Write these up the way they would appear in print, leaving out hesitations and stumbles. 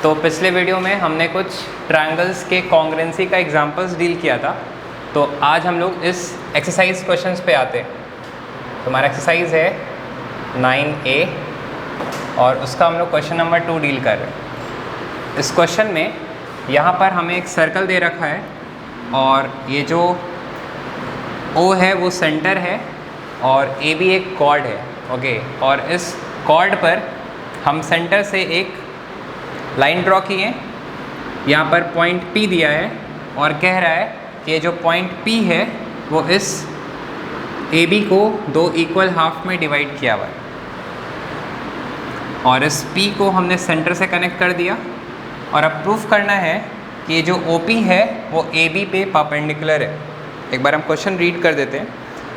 तो पिछले वीडियो में हमने कुछ ट्रायंगल्स के कॉन्ग्रुएंसी का एग्जांपल्स डील किया था। तो आज हम लोग इस एक्सरसाइज क्वेश्चंस पे आते हैं। तो हमारा एक्सरसाइज है 9A और उसका हम लोग क्वेश्चन नंबर 2 डील कर रहे हैं। इस क्वेश्चन में यहाँ पर हमें एक सर्कल दे रखा है और ये जो O है वो सेंटर है और AB एक कॉर्ड है। ओके, और इस कॉर्ड पर हम सेंटर से एक लाइन ड्रॉ की है। यहाँ पर पॉइंट P दिया है और कह रहा है कि ये जो पॉइंट P है वो इस AB को दो इक्वल हाफ में डिवाइड किया हुआ है और इस P को हमने सेंटर से कनेक्ट कर दिया। और अब प्रूफ करना है कि ये जो OP है वो AB पे परपेंडिकुलर है। एक बार हम क्वेश्चन रीड कर देते हैं।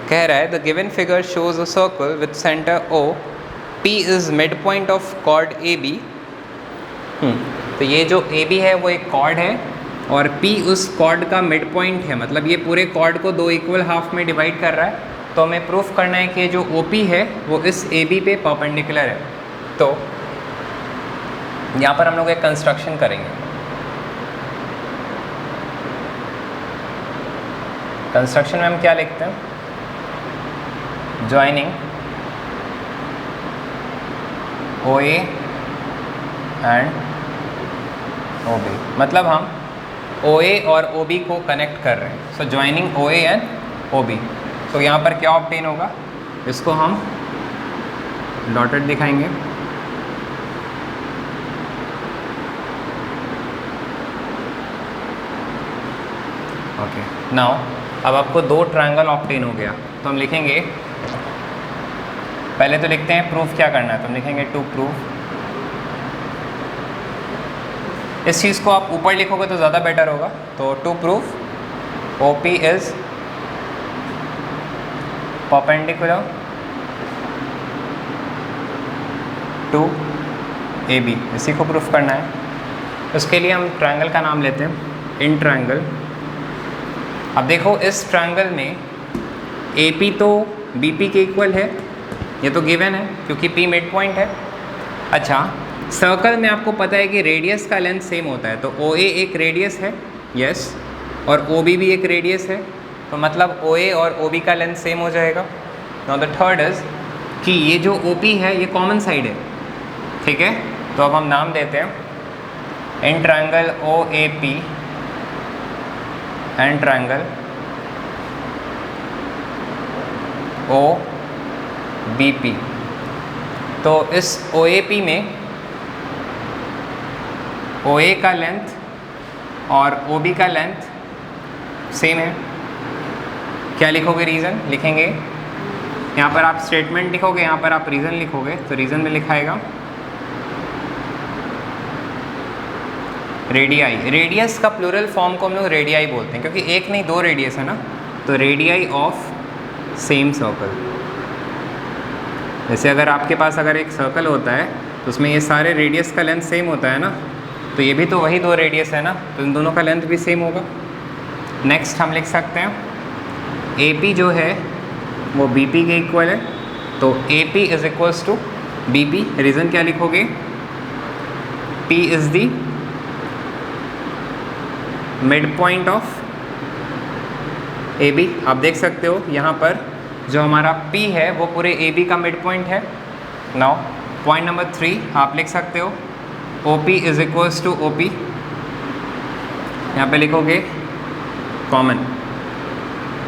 कह रहा है the given figure shows a circle with centre O, P is mid point of chord AB। तो ये जो AB है वो एक कॉर्ड है और P उस कॉर्ड का मिड पॉइंट है, मतलब ये पूरे कॉर्ड को दो इक्वल हाफ में डिवाइड कर रहा है। तो हमें प्रूफ करना है कि जो OP है वो इस AB पे परपेंडिकुलर है। तो यहाँ पर हम लोग एक कंस्ट्रक्शन करेंगे। कंस्ट्रक्शन में हम क्या लिखते हैं? ज्वाइनिंग OA एंड OB, मतलब हम OA और OB को कनेक्ट कर रहे हैं। सो ज्वाइनिंग OA एंड OB। तो यहाँ पर क्या ऑब्टेन होगा, इसको हम डॉटेड दिखाएंगे। ओके, नाउ अब आपको दो ट्रायंगल ऑब्टेन हो गया। तो हम लिखेंगे, पहले तो लिखते हैं प्रूफ क्या करना है। तो हम लिखेंगे टू प्रूफ। इस चीज़ को आप ऊपर लिखोगे तो ज़्यादा बेटर होगा। तो to proof OP is perpendicular to AB, इसी को प्रूफ करना है। उसके लिए हम ट्रायंगल का नाम लेते हैं इन ट्रायंगल। अब देखो इस ट्रायंगल में AP तो BP के इक्वल है, ये तो गिवन है क्योंकि P मिड पॉइंट है। अच्छा, सर्कल में आपको पता है कि रेडियस का लेंथ सेम होता है। तो OA एक रेडियस है, यस, और OB भी एक रेडियस है। तो मतलब OA और OB का लेंथ सेम हो जाएगा। नाउ द थर्ड इज कि ये जो OP है ये कॉमन साइड है, ठीक है। तो अब हम नाम देते हैं in triangle OAP and triangle OBP। तो इस OAP में OA का लेंथ और OB का लेंथ सेम है। क्या लिखोगे? रीज़न लिखेंगे। यहाँ पर आप स्टेटमेंट लिखोगे, यहाँ पर आप रीज़न लिखोगे। तो रीज़न में लिखाएगा रेडियाई। रेडियस का प्लूरल फॉर्म को हम लोग रेडियाई बोलते हैं क्योंकि एक नहीं दो रेडियस है ना। तो रेडियाई ऑफ सेम सर्कल। जैसे अगर आपके पास अगर एक सर्कल होता है तो उसमें ये सारे रेडियस का लेंथ सेम होता है ना, तो ये भी तो वही दो रेडियस है ना, तो इन दोनों का लेंथ भी सेम होगा। नेक्स्ट हम लिख सकते हैं AP जो है वो BP के इक्वल है। तो AP is equals to BP। Reason क्या लिखोगे? P is the mid point of AB। आप देख सकते हो यहाँ पर जो हमारा P है वो पूरे AB का मिड पॉइंट है। नाउ पॉइंट नंबर 3 आप लिख सकते हो OP is equals to OP। यहाँ पे लिखोगे कॉमन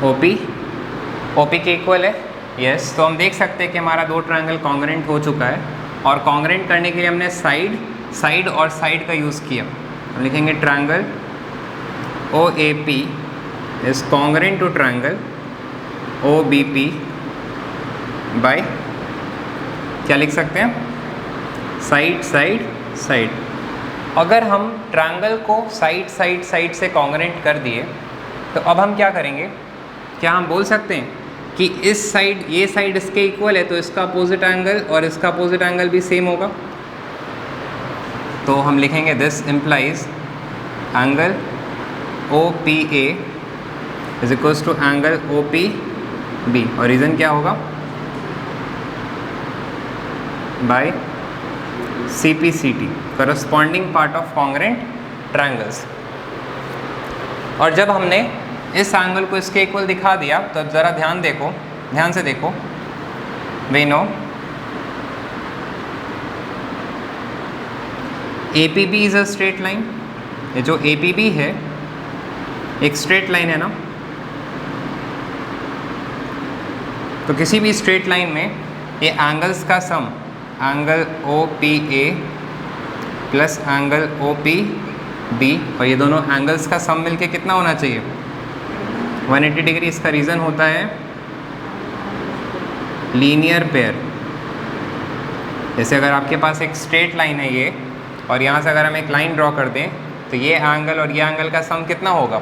OP के इक्वल है, यस। तो हम देख सकते हैं कि हमारा दो ट्रायंगल कॉन्ग्रुएंट हो चुका है और कॉन्ग्रुएंट करने के लिए हमने साइड और साइड का यूज़ किया। हम लिखेंगे triangle OAP is congruent to triangle OBP by, क्या लिख सकते हैं? साइड। अगर हम ट्रायंगल को साइड से कॉन्ग्रुएंट कर दिए तो अब हम क्या करेंगे? क्या हम बोल सकते हैं कि इस साइड, ये साइड इसके इक्वल है तो इसका अपोजिट एंगल और इसका अपोजिट एंगल भी सेम होगा। तो हम लिखेंगे this implies angle OPA is equals to angle OPB। और रीज़न क्या होगा? By CP/CT। Corresponding part of congruent triangles. और जब हमने इस एंगल को इसके इक्वल दिखा दिया तो अब ज़रा ध्यान से देखो, we know APB is a straight line. ये जो APB है एक स्ट्रेट लाइन है ना, तो किसी भी स्ट्रेट लाइन में ये एंगल्स का sum, angle OPA plus angle OPB, और ये दोनों एंगल्स का सम मिलके कितना होना चाहिए, 180 डिग्री। इसका रीज़न होता है लीनियर पेयर। जैसे अगर आपके पास एक स्ट्रेट लाइन है ये, और यहाँ से अगर हम एक लाइन ड्रॉ कर दें तो ये एंगल और ये एंगल का सम कितना होगा,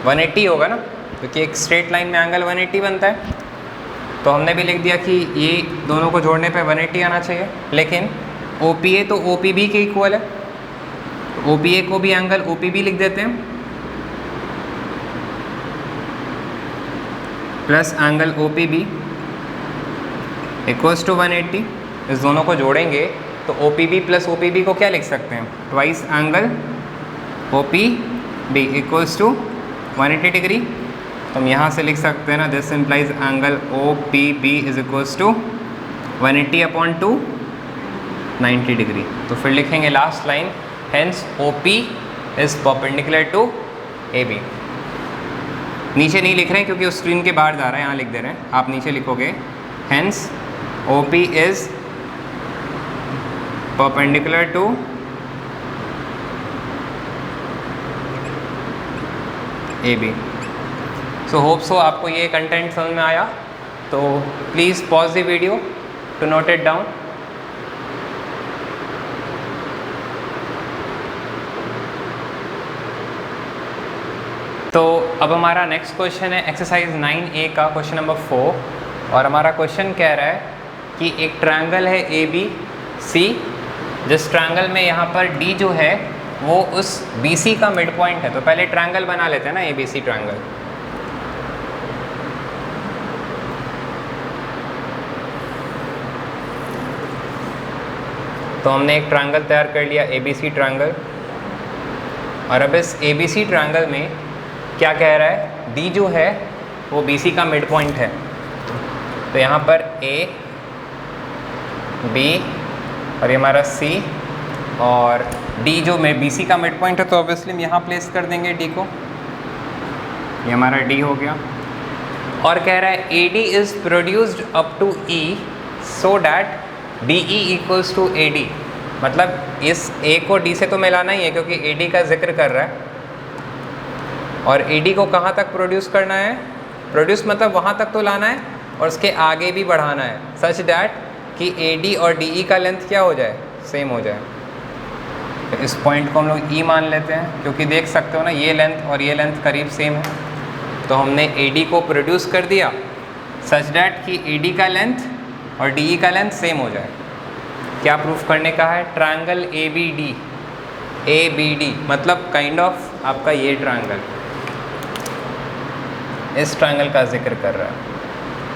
180 होगा ना, क्योंकि एक स्ट्रेट लाइन में एंगल 180 बनता है। तो हमने भी लिख दिया कि ये दोनों को जोड़ने पे 180 आना चाहिए। लेकिन OPA तो OPB के इक्वल है, तो OPA को भी एंगल OPB लिख देते हैं plus angle OPB equals to 180। इस दोनों को जोड़ेंगे तो OPB प्लस OPB को क्या लिख सकते हैं, twice angle OPB equals to 180 degree. तो हम यहाँ से लिख सकते हैं ना, this implies angle OPB is equals to 180 upon 2, 90 degree. तो फिर लिखेंगे last line, hence OP is perpendicular to AB। नीचे नहीं लिख रहे हैं क्योंकि उस स्क्रीन के बाहर जा रहा है, यहाँ लिख दे रहे हैं। आप नीचे लिखोगे hence OP is perpendicular to AB। So hope so आपको ये कंटेंट समझ में आया। तो please pause the video to note it down. तो अब हमारा नेक्स्ट क्वेश्चन है एक्सरसाइज 9A का क्वेश्चन नंबर 4, और हमारा क्वेश्चन कह रहा है कि एक ट्रायंगल है ABC, जिस ट्रायंगल में यहाँ पर D जो है वो उस BC का मिड पॉइंट है। तो पहले ट्रायंगल बना लेते हैं ना, ABC ट्रायंगल। तो हमने एक ट्रायंगल तैयार कर लिया ABC ट्रायंगल, और अब इस ABC ट्रायंगल में क्या कह रहा है, D जो है वो BC का मिड पॉइंट है। तो यहाँ पर A, B और ये हमारा C, और D जो में BC का मिड पॉइंट है, तो ऑब्वियसली हम यहाँ प्लेस कर देंगे D को। ये हमारा D हो गया। और कह रहा है AD is produced up to E so that DE equals to AD। मतलब इस A को D से तो मिलाना ही है क्योंकि AD का जिक्र कर रहा है, और AD को कहाँ तक प्रोड्यूस करना है, प्रोड्यूस मतलब वहाँ तक तो लाना है और उसके आगे भी बढ़ाना है, सच डैट कि AD और DE का लेंथ क्या हो जाए, सेम हो जाए। तो इस पॉइंट को हम लोग E मान लेते हैं, क्योंकि देख सकते हो ना ये लेंथ और ये लेंथ करीब सेम है। तो हमने AD को प्रोड्यूस कर दिया सच डैट कि AD का लेंथ और DE का लेंथ सेम हो जाए। क्या प्रूफ करने का है, ट्रायंगल ABD मतलब काइंड ऑफ आपका ये ट्रायंगल, इस ट्रायंगल का जिक्र कर रहा है।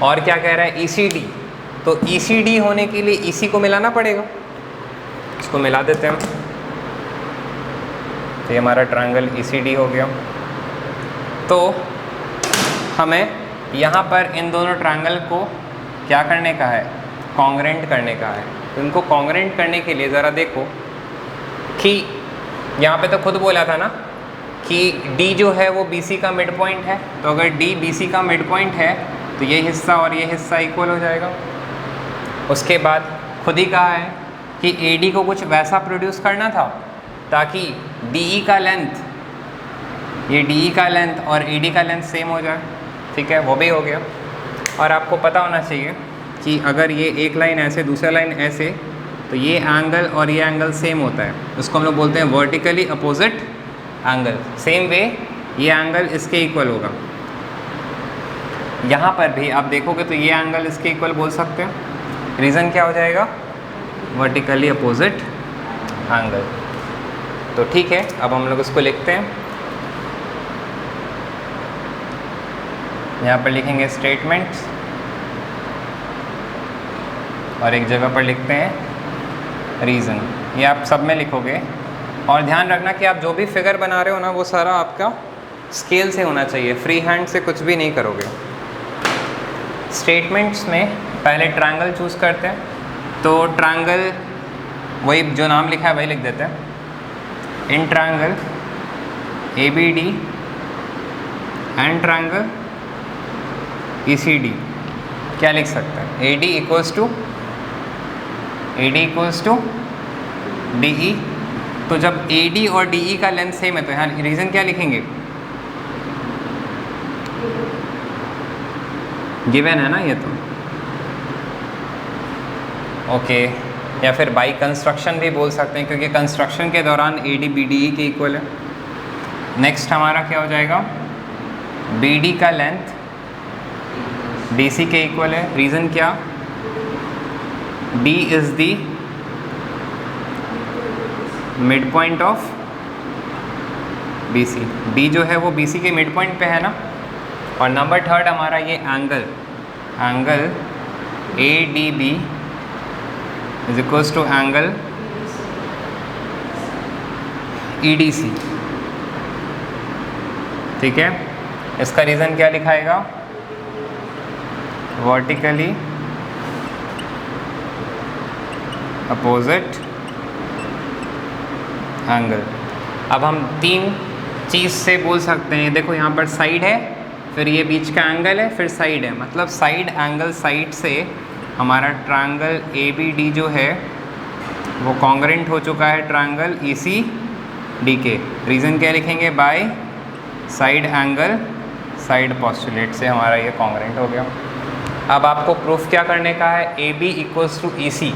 और क्या कह रहा है, ECD। तो ECD होने के लिए EC को मिलाना पड़ेगा, इसको मिला देते हैं। तो ये हमारा ट्रायंगल ECD हो गया। तो हमें यहाँ पर इन दोनों ट्रायंगल को क्या करने का है, कॉन्ग्रेंट करने का है। तो इनको कॉन्ग्रेंट करने के लिए ज़रा देखो कि यहाँ पे तो खुद बोला था ना कि D जो है वो BC का मिड पॉइंट है। तो अगर D BC का मिड पॉइंट है तो ये हिस्सा और ये हिस्सा इक्वल हो जाएगा। उसके बाद खुद ही कहा है कि AD को कुछ वैसा प्रोड्यूस करना था ताकि DE का लेंथ, ये DE का लेंथ और AD का लेंथ सेम हो जाए। ठीक है, वो भी हो गया। और आपको पता होना चाहिए कि अगर ये एक लाइन ऐसे दूसरा लाइन ऐसे, तो ये एंगल और ये एंगल सेम होता है, उसको हम लोग बोलते हैं vertically opposite angle. Same way ये एंगल इसके इक्वल होगा। यहाँ पर भी आप देखोगे तो ये एंगल इसके इक्वल बोल सकते हैं। रीज़न क्या हो जाएगा, वर्टिकली अपोजिट एंगल। तो ठीक है, अब हम लोग इसको लिखते हैं। यहाँ पर लिखेंगे स्टेटमेंट्स और एक जगह पर लिखते हैं रीज़न। ये आप सब में लिखोगे। और ध्यान रखना कि आप जो भी फिगर बना रहे हो ना वो सारा आपका स्केल से होना चाहिए, फ्री हैंड से कुछ भी नहीं करोगे। स्टेटमेंट्स में पहले ट्रायंगल चूज़ करते हैं, तो ट्रायंगल वही जो नाम लिखा है वही लिख देते हैं। In triangle ABD and triangle ECD क्या लिख सकते हैं? AD equals to DE। तो जब AD और DE का लेंथ सेम है तो यहाँ रीज़न क्या लिखेंगे? गिवन है ना ये तो, ओके। या फिर बाई कंस्ट्रक्शन भी बोल सकते हैं, क्योंकि कंस्ट्रक्शन के दौरान AD BDE के इक्वल है। नेक्स्ट हमारा क्या हो जाएगा? BD का लेंथ DC के इक्वल है। रीज़न क्या? D is the mid point of BC। D जो है वो BC के मिड पॉइंट पे है ना। और नंबर थर्ड हमारा ये angle ADB is equals to angle EDC, ठीक है। इसका रीज़न क्या लिखाएगा? Vertically opposite angle. अब हम तीन चीज़ से बोल सकते हैं, देखो यहाँ पर साइड है, फिर ये बीच का एंगल है, फिर साइड है, मतलब साइड एंगल साइड से हमारा ट्रायंगल ABD जो है वो कॉन्ग्रेंट हो चुका है ट्रायंगल ECD के। रीज़न क्या लिखेंगे? By side angle side postulate से हमारा ये कॉन्ग्रेंट हो गया। अब आपको प्रूफ क्या करने का है? AB equals to EC।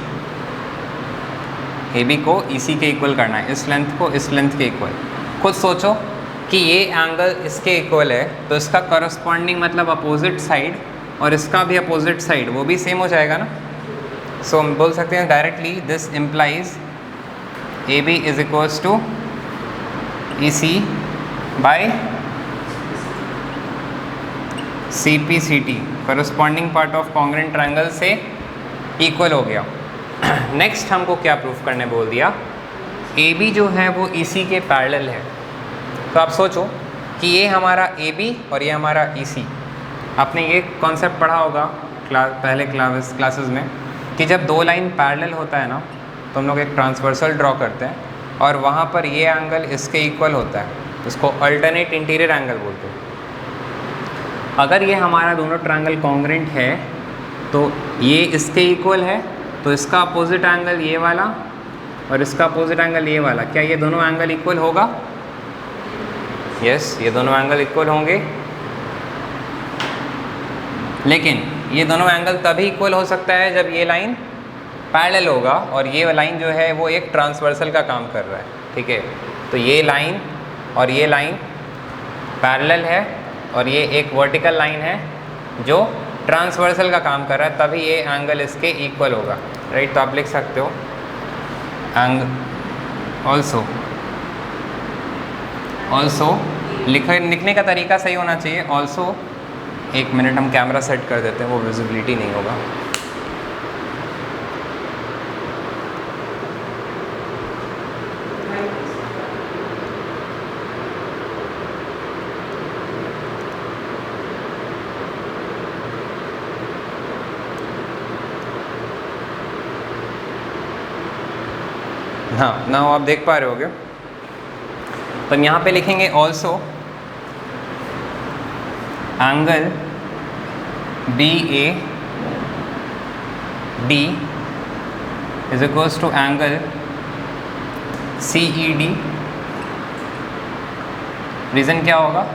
AB को EC के इक्वल करना है, इस लेंथ को इस लेंथ के इक्वल। खुद सोचो कि ये एंगल इसके इक्वल है तो इसका करस्पॉन्डिंग मतलब अपोजिट साइड, और इसका भी अपोजिट साइड वो भी सेम हो जाएगा ना। सो हम बोल सकते हैं directly this implies AB is equals to EC by CPCT, corresponding part of congruent triangle से इक्वल हो गया। नेक्स्ट हमको क्या प्रूफ करने बोल दिया? AB जो है वो EC के पैरेलल है। तो आप सोचो कि ये हमारा AB और ये हमारा EC। आपने ये कॉन्सेप्ट पढ़ा होगा पहले क्लासेस में कि जब दो लाइन पैरेलल होता है ना तो हम लोग एक ट्रांसवर्सल ड्रॉ करते हैं और वहाँ पर ये एंगल इसके इक्वल होता है, इसको अल्टरनेट इंटीरियर एंगल बोलते हैं। अगर ये हमारा दोनों ट्रायंगल कॉन्ग्रेंट है तो ये इसके इक्वल है, तो इसका अपोजिट एंगल ये वाला और इसका अपोजिट एंगल ये वाला, क्या ये दोनों एंगल इक्वल होगा? यस, ये दोनों एंगल इक्वल होंगे। लेकिन ये दोनों एंगल तभी इक्वल हो सकता है जब ये लाइन पैरेलल होगा और ये लाइन जो है वो एक ट्रांसवर्सल का काम कर रहा है, ठीक है। तो ये लाइन और ये लाइन पैरेलल है और ये एक वर्टिकल लाइन है जो ट्रांसवर्सल का काम कर रहा है, तभी ये एंगल इसके इक्वल होगा, राइट। तो आप लिख सकते हो ऑल्सो लिखने का तरीका सही होना चाहिए। ऑल्सो, एक मिनट हम कैमरा सेट कर देते हैं, वो विजिबिलिटी नहीं होगा। हाँ ना, आप देख पा रहे होगे। तो हम यहाँ पे लिखेंगे also angle BAD is equals to angle CED। Reason क्या होगा?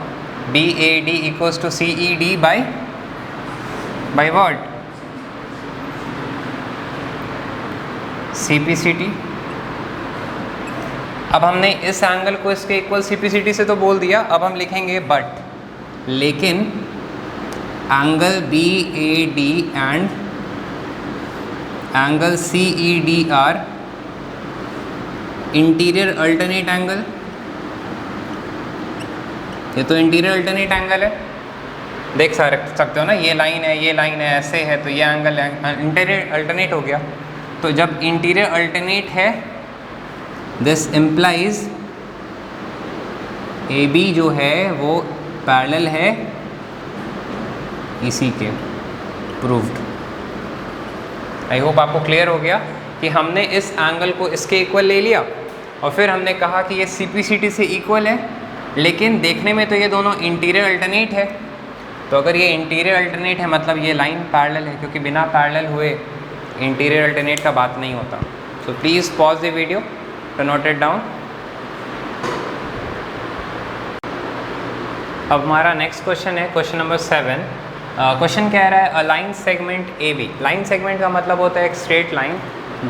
BAD equals to CED by what? CPCT। अब हमने इस एंगल को इसके इक्वल CPCT से तो बोल दिया, अब हम लिखेंगे बट, लेकिन angle BAD and angle CED are interior alternate angle. ये तो इंटीरियर अल्टरनेट एंगल है, देख सकते हो ना, ये लाइन है, ये लाइन है, ऐसे है, तो ये एंगल इंटीरियर अल्टरनेट हो गया। तो जब इंटीरियर अल्टरनेट है दिस इम्प्लाइज ए बी जो है वो पैरेलल है इसी के। प्रूव्ड। आई होप आपको क्लियर हो गया कि हमने इस एंगल को इसके इक्वल ले लिया और फिर हमने कहा कि ये CPCT से इक्वल है, लेकिन देखने में तो ये दोनों इंटीरियर अल्टरनेट है। तो अगर ये इंटीरियर अल्टरनेट है मतलब ये लाइन पैरेलल है, क्योंकि बिना पैरेलल हुए इंटीरियर अल्टरनेट का बात नहीं होता। So please pause the video to note it down. अब हमारा नेक्स्ट क्वेश्चन है क्वेश्चन नंबर 7। क्वेश्चन कह रहा है a line segment AB। Line segment का मतलब होता है एक स्ट्रेट लाइन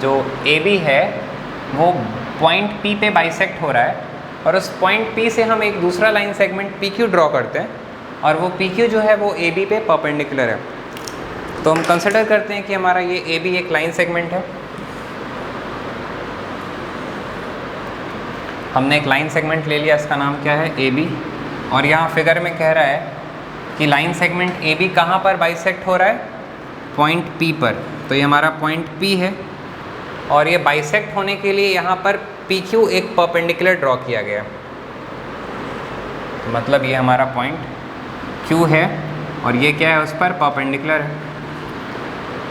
जो AB है वो पॉइंट P पे बाइसेक्ट हो रहा है और उस पॉइंट P से हम एक दूसरा लाइन सेगमेंट PQ ड्रॉ करते हैं और वो PQ जो है वो AB पे परपेंडिकुलर है। तो हम कंसिडर करते हैं कि हमारा ये AB एक लाइन सेगमेंट है। हमने एक लाइन सेगमेंट ले लिया, इसका नाम क्या है AB, और यहाँ फिगर में कह रहा है कि लाइन सेगमेंट AB कहाँ पर बाइसेक्ट हो रहा है, पॉइंट P पर। तो ये हमारा पॉइंट P है और ये बाइसेक्ट होने के लिए यहाँ पर PQ एक परपेंडिकुलर ड्रॉ किया गया। तो मतलब ये हमारा पॉइंट Q है और ये क्या है, उस पर परपेंडिकुलर है।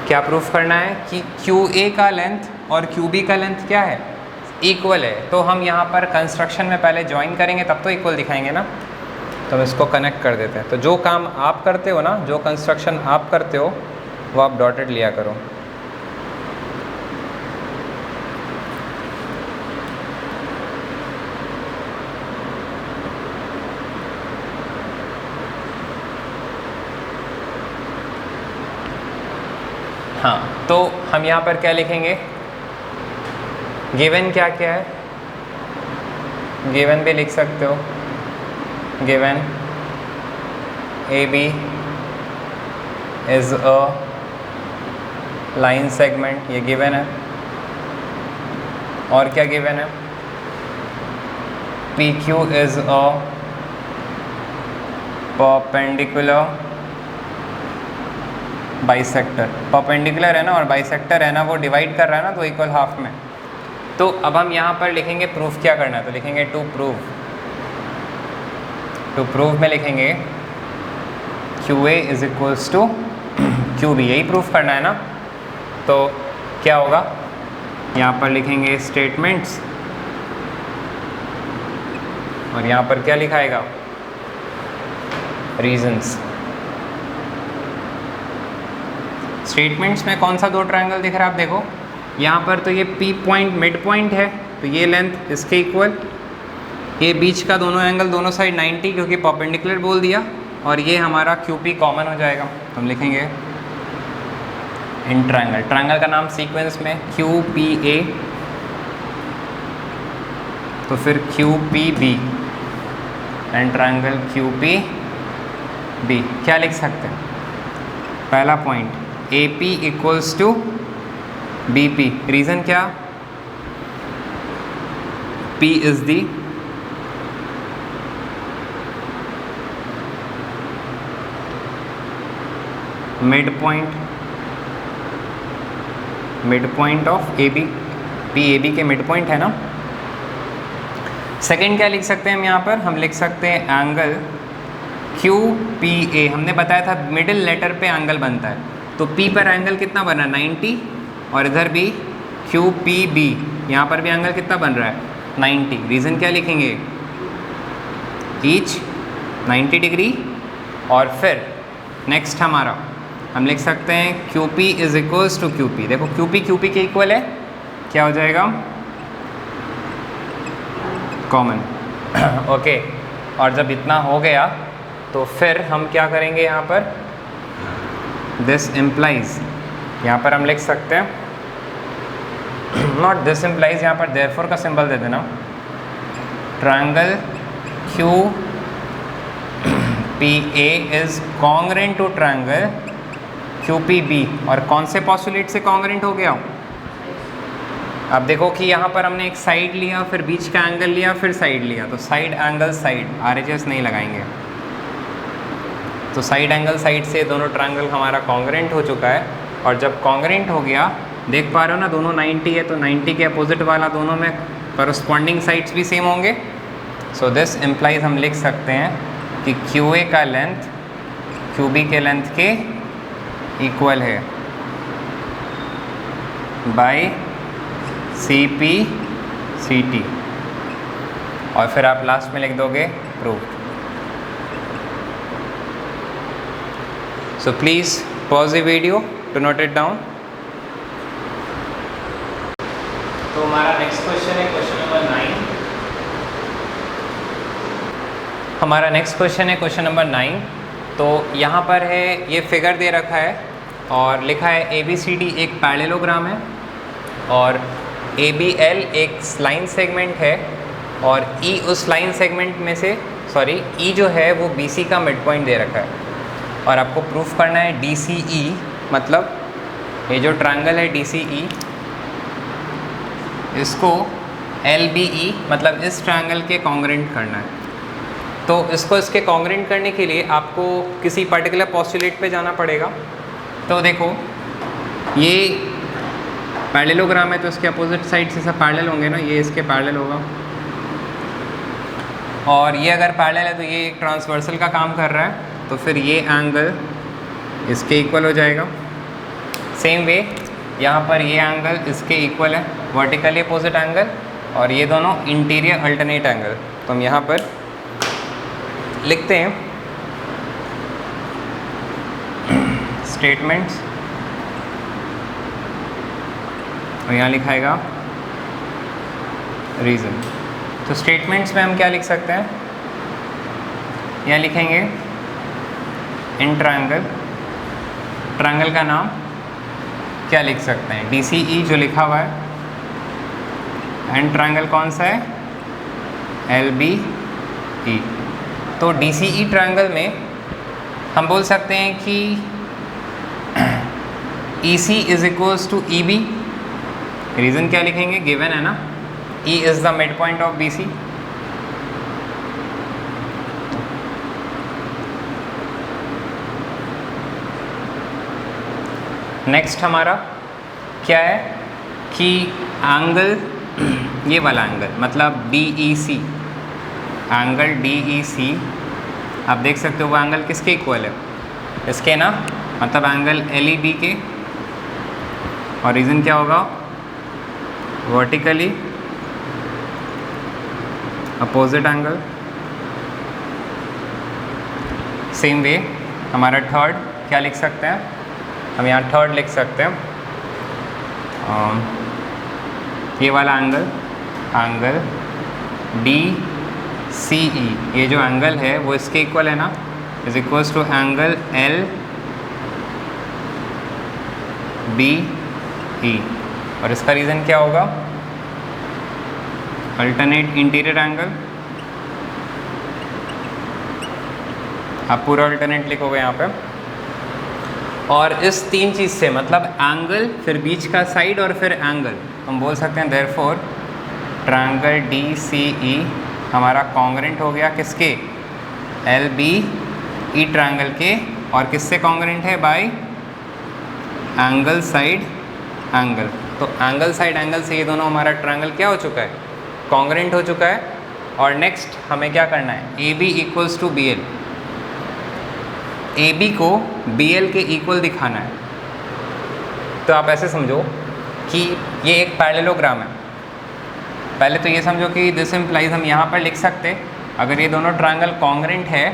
क्या प्रूफ करना है कि QA का लेंथ और QB का लेंथ क्या है, इक्वल है। तो हम यहाँ पर कंस्ट्रक्शन में पहले ज्वाइन करेंगे तब तो इक्वल दिखाएंगे ना। तो हम इसको कनेक्ट कर देते हैं। तो जो काम आप करते हो ना, जो कंस्ट्रक्शन आप करते हो वो आप डॉटेड लिया करो। हाँ, तो हम यहाँ पर क्या लिखेंगे, गिवन क्या क्या है, गिवन भी लिख सकते हो। Given AB is a line segment, ये गिवन है। और क्या गिवन है, PQ is a perpendicular bisector. Perpendicular है ना और बाइसेक्टर है ना, वो डिवाइड कर रहा है ना, तो इक्वल हाफ में। तो अब हम यहाँ पर लिखेंगे प्रूफ क्या करना है, तो लिखेंगे टू प्रूव। टू प्रूव में लिखेंगे QA is equals to QB, यही प्रूफ करना है ना। तो क्या होगा, यहाँ पर लिखेंगे स्टेटमेंट्स और यहाँ पर क्या लिखाएगा, रीजंस। स्टेटमेंट्स में कौन सा दो ट्रायंगल दिख रहा है आप देखो, यहाँ पर तो ये P पॉइंट मिड पॉइंट है, तो ये लेंथ इसके इक्वल, ये बीच का दोनों एंगल दोनों साइड 90 क्योंकि परपेंडिकुलर बोल दिया, और ये हमारा QP कॉमन हो जाएगा। तो हम लिखेंगे इन ट्रायंगल, ट्रायंगल का नाम सीक्वेंस में QPA, तो फिर QPB एंड ट्रायंगल QPB। क्या लिख सकते हैं, पहला point AP equals to BP। Reason क्या, P is the mid point of AB। P AB के मिड पॉइंट है ना। सेकंड क्या लिख सकते हैं हम यहाँ पर, हम लिख सकते हैं एंगल QPA। हमने बताया था मिडिल लेटर पे एंगल बनता है, तो P पर एंगल कितना बना 90 और इधर भी QPB, यहाँ पर भी एंगल कितना बन रहा है 90। रीज़न क्या लिखेंगे, ईच 90 डिग्री। और फिर नेक्स्ट हमारा हम लिख सकते हैं QP is equals to QP। देखो QP के इक्वल है, क्या हो जाएगा, कॉमन। ओके, और जब इतना हो गया तो फिर हम क्या करेंगे, यहाँ पर दिस इम्प्लाइज, यहाँ पर हम लिख सकते हैं नॉट दिस इम्प्लाइज, यहाँ पर देयरफॉर का सिंबल दे देना। Triangle QPA is congruent to triangle QPB। और कौन से पॉस्टुलेट से कॉन्ग्रेंट हो गया, अब देखो कि यहाँ पर हमने एक साइड लिया, फिर बीच का एंगल लिया, फिर साइड लिया, तो साइड एंगल साइड, RHS नहीं लगाएंगे। तो साइड एंगल साइड से दोनों ट्रायंगल हमारा कॉन्ग्रेंट हो चुका है। और जब कॉन्ग्रेंट हो गया, देख पा रहे हो ना, दोनों 90 है, तो 90 के अपोजिट वाला दोनों में करस्पॉन्डिंग साइड्स भी सेम होंगे। सो दिस इम्प्लाइज हम लिख सकते हैं कि क्यू ए का लेंथ क्यू बी के लेंथ के इक्वल है by C P C T, और फिर आप लास्ट में लिख दोगे proof. So please pause the video to note it down. तो हमारा नेक्स्ट क्वेश्चन है क्वेश्चन नंबर 9। हमारा नेक्स्ट क्वेश्चन है क्वेश्चन नंबर 9। तो यहाँ पर है, ये फिगर दे रखा है और लिखा है ABCD एक पैरेललोग्राम है और ABL एक लाइन सेगमेंट है और E उस लाइन सेगमेंट में से E जो है वो BC का मिड पॉइंट दे रखा है और आपको प्रूफ करना है DCE, मतलब ये जो ट्रायंगल है DCE इसको LBE मतलब इस ट्रायंगल के कॉन्ग्रेंट करना है। तो इसको इसके कॉन्ग्रेंट करने के लिए आपको किसी पर्टिकुलर पोस्टुलेट पे जाना पड़ेगा। तो देखो ये पैरेललोग्राम है तो इसके अपोजिट साइड से सब पैरेलल होंगे ना, ये इसके पैरेलल होगा और ये अगर पैरेलल है तो ये एक ट्रांसवर्सल का काम कर रहा है तो फिर ये एंगल इसके इक्वल हो जाएगा। सेम वे यहाँ पर ये एंगल इसके इक्वल है, वर्टिकली अपोजिट एंगल, और ये दोनों इंटीरियर अल्टरनेट एंगल। तो हम यहाँ पर लिखते हैं स्टेटमेंट्स और यहाँ लिखाएगा रीज़न। तो स्टेटमेंट्स में हम क्या लिख सकते हैं, यहाँ लिखेंगे इन ट्रायंगल, ट्रायंगल का नाम क्या लिख सकते हैं DCE जो लिखा हुआ है, एंड ट्रायंगल कौन सा है LBE। तो DCE ट्रायंगल में हम बोल सकते हैं कि EC is equals to EB। Reason क्या लिखेंगे, गिवन है ना, E is the mid point of BC। Next हमारा क्या है कि एंगल, ये वाला एंगल मतलब DEC, एंगल DEC आप देख सकते हो वो एंगल किसके इक्वल है, इसके ना, मतलब एंगल LEB के। और रीज़न क्या होगा, vertically opposite angle. Same way हमारा थर्ड क्या लिख सकते हैं, हम यहाँ थर्ड लिख सकते हैं ये वाला एंगल, एंगल DCE, ये जो एंगल है वो इसके इक्वल है ना, is equals to angle LBE। और इसका रीज़न क्या होगा, अल्टरनेट इंटीरियर एंगल। आप पूरा अल्टरनेट लिखोगे यहाँ पे, और इस तीन चीज़ से मतलब एंगल, फिर बीच का साइड और फिर एंगल, हम बोल सकते हैं देयरफॉर ट्रायंगल DCE हमारा कॉन्ग्रेंट हो गया किसके, LBE ट्रायंगल के, और किससे कॉन्ग्रेंट है, बाय एंगल साइड एंगल। तो एंगल साइड एंगल से ये दोनों हमारा ट्रायंगल क्या हो चुका है, कॉन्ग्रेंट हो चुका है। और नेक्स्ट हमें क्या करना है, AB equals to BL, AB को BL के इक्वल दिखाना है। तो आप ऐसे समझो कि ये एक पैरेललोग्राम है। पहले तो ये समझो कि दिस इम्प्लाइज, हम यहाँ पर लिख सकते अगर ये दोनों ट्रायंगल कॉन्ग्रेंट है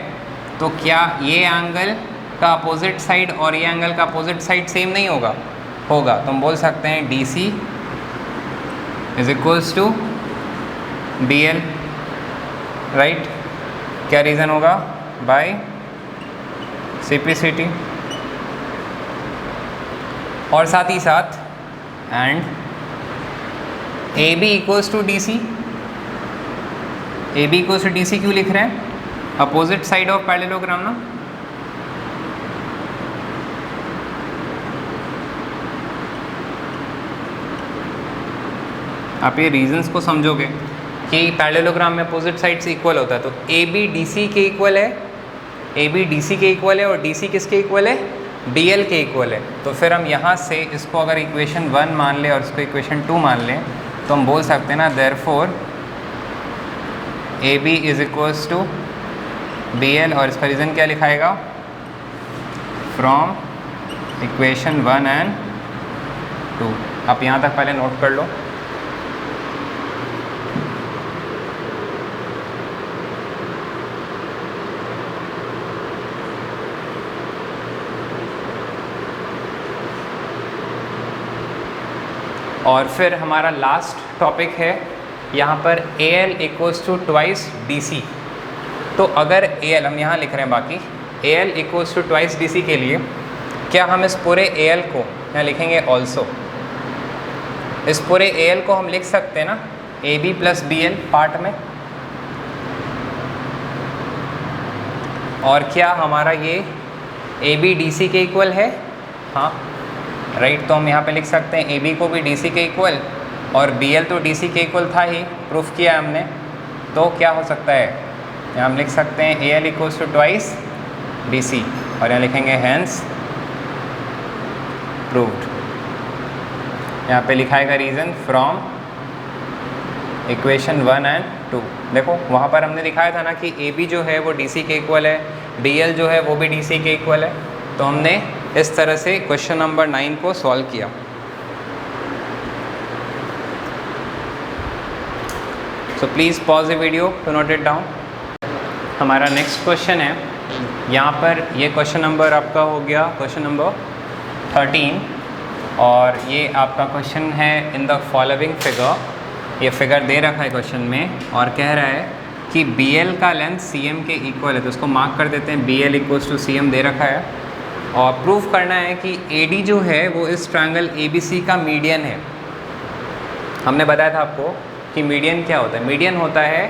तो क्या ये एंगल का अपोजिट साइड और ये एंगल का अपोजिट साइड सेम नहीं होगा, होगा। तो हम बोल सकते हैं DC is equals to BL, right. क्या रीज़न होगा, बाय CPCT। और साथ ही साथ and AB equals to DC, AB equals to DC क्यों लिख रहे हैं, अपोजिट साइड ऑफ पैरेललोग्राम ना। आप ये रीजंस को समझोगे कि पैरेललोग्राम में अपोजिट साइड्स इक्वल होता है, तो AB DC के इक्वल है, AB DC के इक्वल है, और DC किसके इक्वल है, BL के इक्वल है। तो फिर हम यहाँ से इसको अगर इक्वेशन 1 मान लें और इसको इक्वेशन 2 मान लें तो हम बोल सकते हैं ना therefore A B is equals to B L, और इसका रीज़न क्या लिखाएगा, फ्रॉम इक्वेशन 1 एंड 2। आप यहाँ तक पहले नोट कर लो। और फिर हमारा लास्ट टॉपिक है यहाँ पर A L equals to twice D C. तो अगर ए एल हम यहाँ लिख रहे हैं, बाकी A L equals to twice D C के लिए क्या हम इस पूरे ए एल को यहाँ लिखेंगे ऑल्सो। इस पूरे ए एल को हम लिख सकते हैं ना A B plus B L part में। और क्या हमारा ये ए बी डी सी के इक्वल है? हाँ राइट। तो हम यहाँ पे लिख सकते हैं ए बी को भी डी सी के इक्वल, और बी एल तो डी सी के इक्वल था ही, प्रूफ किया हमने। तो क्या हो सकता है, यहाँ हम लिख सकते हैं A L equals to twice D C, और यहाँ लिखेंगे हैंस प्रूव्ड। यहाँ पे लिखाएगा रीज़न फ्रॉम इक्वेशन 1 एंड 2। देखो वहाँ पर हमने दिखाया था ना कि ए बी जो है वो डी सी के इक्वल है, डी एल जो है वो भी डी सी के इक्वल है। तो हमने इस तरह से क्वेश्चन नंबर 9 को सॉल्व किया। So please pause the video to note it down. हमारा नेक्स्ट क्वेश्चन है, यहाँ पर ये क्वेश्चन नंबर आपका हो गया क्वेश्चन नंबर 13, और ये आपका क्वेश्चन है इन द फॉलोइंग फिगर। ये फिगर दे रखा है क्वेश्चन में, और कह रहा है कि बी एल का लेंथ सी एम के इक्वल है। तो उसको मार्क कर देते हैं, B L equals to C M दे रखा है, और प्रूफ करना है कि ए डी जो है वो इस ट्रायंगल ए बी सी का मीडियन है। हमने बताया था आपको कि मीडियन क्या होता है। मीडियन होता है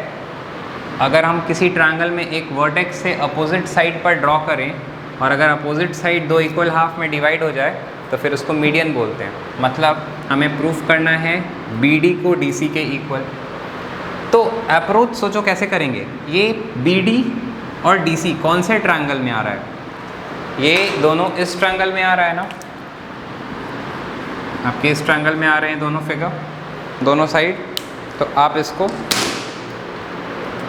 अगर हम किसी ट्रायंगल में एक वर्टेक्स से अपोजिट साइड पर ड्रॉ करें, और अगर अपोजिट साइड दो इक्वल हाफ में डिवाइड हो जाए तो फिर उसको मीडियन बोलते हैं। मतलब हमें प्रूफ करना है बी डी को डी सी के इक्वल। तो अप्रोच सोचो कैसे करेंगे। ये बी डी और डी सी कौन से ट्रायंगल में आ रहा है? ये दोनों इस ट्रायंगल में आ रहा है ना, आपके इस ट्रायंगल में आ रहे हैं दोनों फिगर, दोनों साइड। तो आप इसको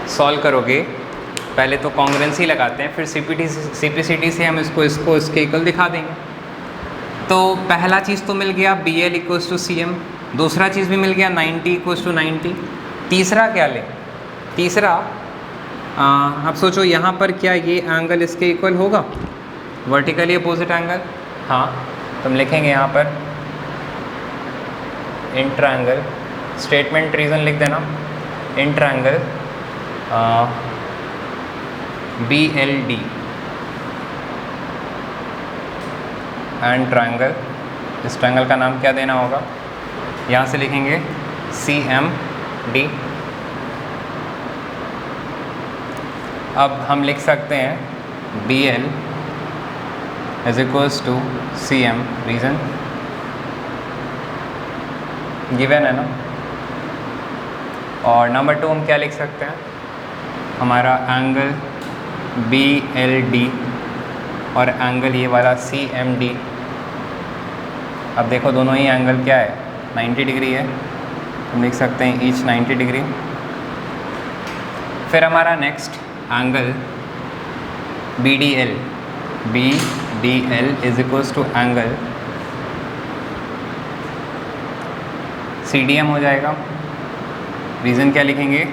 सॉल्व करोगे, पहले तो कॉन्ग्रुएंसी लगाते हैं, फिर सीपीसीटी से हम इसको इसके इक्वल दिखा देंगे। तो पहला चीज़ तो मिल गया B L equals to C M, दूसरा चीज़ भी मिल गया 90 इक्वल्स टू 90। तीसरा क्या लें? तीसरा आप सोचो यहाँ पर क्या ये एंगल इसके इक्वल होगा, वर्टिकली अपोजिट एंगल? हाँ, तो हम लिखेंगे यहाँ पर इन ट्रायंगल, स्टेटमेंट रीज़न लिख देना, in triangle B L D and triangle, इस ट्रायंगल का नाम क्या देना होगा? यहाँ से लिखेंगे सी एम डी। अब हम लिख सकते हैं B L is equals to C M, reason given है ना। और नंबर 2 हम क्या लिख सकते हैं, हमारा एंगल बी एल डी और एंगल ये वाला सी एम डी। अब देखो दोनों ही एंगल क्या है, 90 डिग्री है, हम लिख सकते हैं ईच 90 डिग्री। फिर हमारा next angle B D L, B D L is equals to angle C D M हो जाएगा। रीज़न क्या लिखेंगे?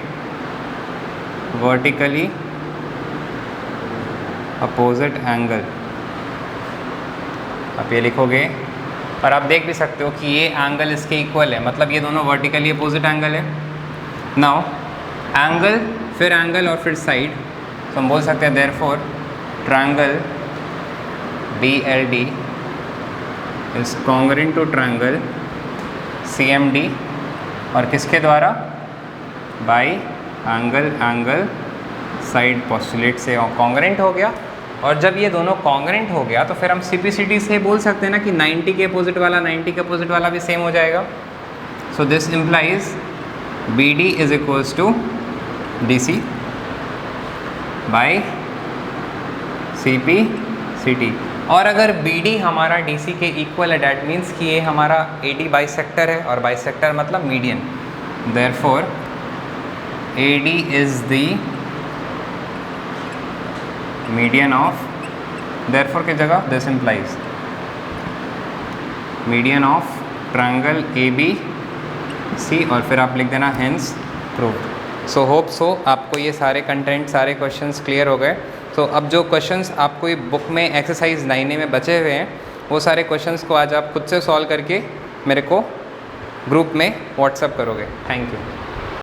वर्टिकली अपोजिट एंगल, आप ये लिखोगे। और आप देख भी सकते हो कि ये एंगल इसके इक्वल है, मतलब ये दोनों वर्टिकली अपोजिट एंगल है। नाउ एंगल, फिर एंगल और फिर साइड, तो हम बोल सकते हैं therefore triangle B L D is congruent to triangle C M D, और किसके द्वारा? बाई एंगल साइड पोस्टुलेट से कॉन्ग्रुएंट हो गया। और जब ये दोनों कॉन्ग्रुएंट हो गया तो फिर हम सीपीसीटी से बोल सकते हैं ना कि 90 के अपोजिट वाला 90 के अपोजिट वाला भी सेम हो जाएगा। So this implies B D is equals to D C by C P C T. और अगर बी डी हमारा डी सी के इक्वल है, डैट मीन्स कि ये हमारा ए डी बाइसेक्टर है, और बाइसेक्टर मतलब median. therefore AD is the median of, therefore की जगह this implies median of triangle ABC और फिर आप लिख देना hence proved। सो होप सो आपको ये सारे कंटेंट, सारे क्वेश्चंस क्लियर हो गए। तो अब जो क्वेश्चंस आपको ये बुक में एक्सरसाइज 9A में बचे हुए हैं, वो सारे क्वेश्चंस को आज आप खुद से सॉल्व करके मेरे को ग्रुप में व्हाट्सअप करोगे। Thank you.